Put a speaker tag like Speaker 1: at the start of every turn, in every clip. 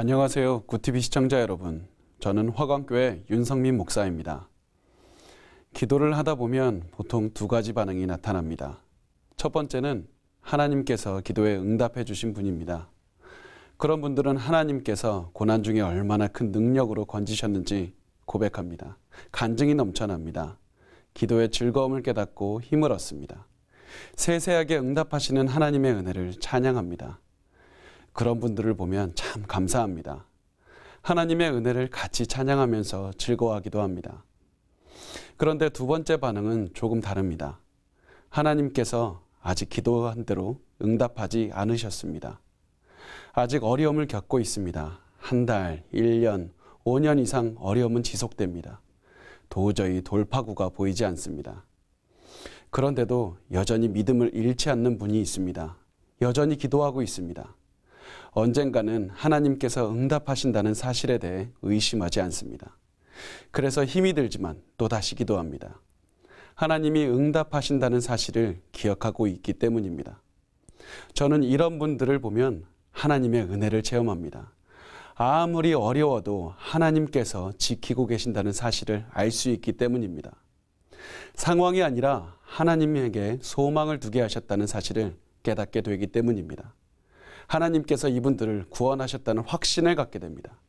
Speaker 1: 안녕하세요. 구티비 시청자 여러분. 저는 화광교회 윤성민 목사입니다. 기도를 하다 보면 보통 두 가지 반응이 나타납니다. 첫 번째는 하나님께서 기도에 응답해 주신 분입니다. 그런 분들은 하나님께서 고난 중에 얼마나 큰 능력으로 건지셨는지 고백합니다. 간증이 넘쳐납니다. 기도의 즐거움을 깨닫고 힘을 얻습니다. 세세하게 응답하시는 하나님의 은혜를 찬양합니다. 그런 분들을 보면 참 감사합니다. 하나님의 은혜를 같이 찬양하면서 즐거워하기도 합니다. 그런데 두 번째 반응은 조금 다릅니다. 하나님께서 아직 기도한 대로 응답하지 않으셨습니다. 아직 어려움을 겪고 있습니다. 한 달, 1년, 5년 이상 어려움은 지속됩니다. 도저히 돌파구가 보이지 않습니다. 그런데도 여전히 믿음을 잃지 않는 분이 있습니다. 여전히 기도하고 있습니다. 언젠가는 하나님께서 응답하신다는 사실에 대해 의심하지 않습니다. 그래서 힘이 들지만 또다시 기도합니다. 하나님이 응답하신다는 사실을 기억하고 있기 때문입니다. 저는 이런 분들을 보면 하나님의 은혜를 체험합니다. 아무리 어려워도 하나님께서 지키고 계신다는 사실을 알 수 있기 때문입니다. 상황이 아니라 하나님에게 소망을 두게 하셨다는 사실을 깨닫게 되기 때문입니다. 하나님께서 이분들을 구원하셨다는 확신을 갖게 됩니다.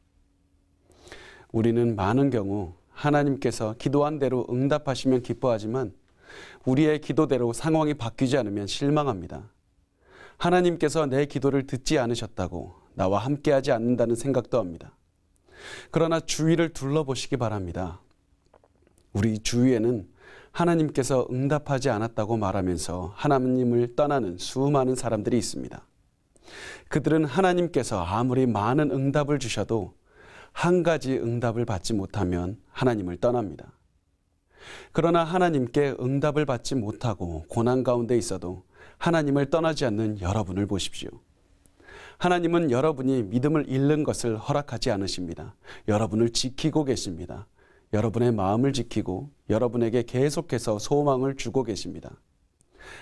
Speaker 1: 우리는 많은 경우 하나님께서 기도한 대로 응답하시면 기뻐하지만 우리의 기도대로 상황이 바뀌지 않으면 실망합니다. 하나님께서 내 기도를 듣지 않으셨다고 나와 함께하지 않는다는 생각도 합니다. 그러나 주위를 둘러보시기 바랍니다. 우리 주위에는 하나님께서 응답하지 않았다고 말하면서 하나님을 떠나는 수많은 사람들이 있습니다. 그들은 하나님께서 아무리 많은 응답을 주셔도 한 가지 응답을 받지 못하면 하나님을 떠납니다. 그러나 하나님께 응답을 받지 못하고 고난 가운데 있어도 하나님을 떠나지 않는 여러분을 보십시오. 하나님은 여러분이 믿음을 잃는 것을 허락하지 않으십니다. 여러분을 지키고 계십니다. 여러분의 마음을 지키고 여러분에게 계속해서 소망을 주고 계십니다.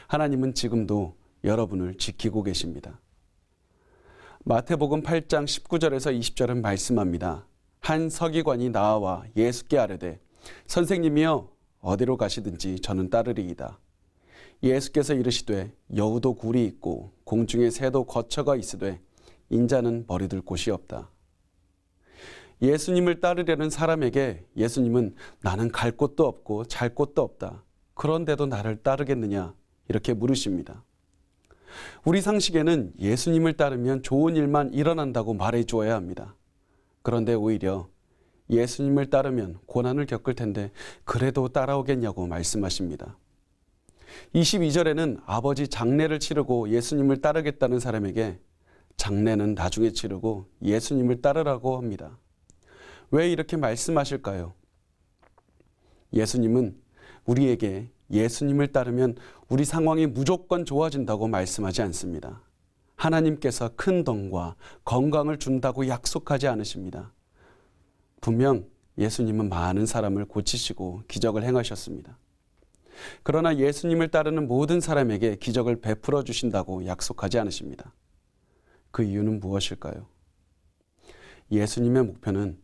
Speaker 1: 하나님은 지금도 여러분을 지키고 계십니다. 마태복음 8장 19절에서 20절은 말씀합니다. 한 서기관이 나와 예수께 아뢰되 선생님이여 어디로 가시든지 저는 따르리이다. 예수께서 이르시되 여우도 굴이 있고 공중의 새도 거처가 있으되 인자는 버리둘 곳이 없다. 예수님을 따르려는 사람에게 예수님은 나는 갈 곳도 없고 잘 곳도 없다. 그런데도 나를 따르겠느냐 이렇게 물으십니다. 우리 상식에는 예수님을 따르면 좋은 일만 일어난다고 말해 주어야 합니다. 그런데 오히려 예수님을 따르면 고난을 겪을 텐데 그래도 따라오겠냐고 말씀하십니다. 22절에는 아버지 장례를 치르고 예수님을 따르겠다는 사람에게 장례는 나중에 치르고 예수님을 따르라고 합니다. 왜 이렇게 말씀하실까요? 예수님은 우리에게 예수님을 따르면 우리 상황이 무조건 좋아진다고 말씀하지 않습니다. 하나님께서 큰 돈과 건강을 준다고 약속하지 않으십니다. 분명 예수님은 많은 사람을 고치시고 기적을 행하셨습니다. 그러나 예수님을 따르는 모든 사람에게 기적을 베풀어 주신다고 약속하지 않으십니다. 그 이유는 무엇일까요? 예수님의 목표는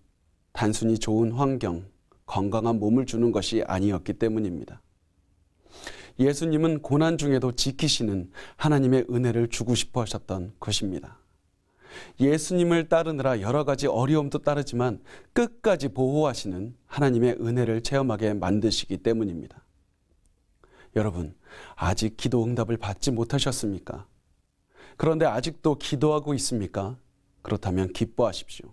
Speaker 1: 단순히 좋은 환경, 건강한 몸을 주는 것이 아니었기 때문입니다. 예수님은 고난 중에도 지키시는 하나님의 은혜를 주고 싶어 하셨던 것입니다. 예수님을 따르느라 여러 가지 어려움도 따르지만 끝까지 보호하시는 하나님의 은혜를 체험하게 만드시기 때문입니다. 여러분, 아직 기도 응답을 받지 못하셨습니까? 그런데 아직도 기도하고 있습니까? 그렇다면 기뻐하십시오.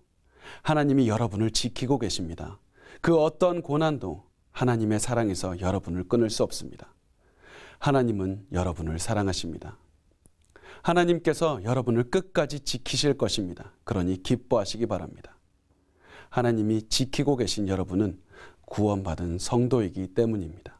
Speaker 1: 하나님이 여러분을 지키고 계십니다. 그 어떤 고난도 하나님의 사랑에서 여러분을 끊을 수 없습니다. 하나님은 여러분을 사랑하십니다. 하나님께서 여러분을 끝까지 지키실 것입니다. 그러니 기뻐하시기 바랍니다. 하나님이 지키고 계신 여러분은 구원받은 성도이기 때문입니다.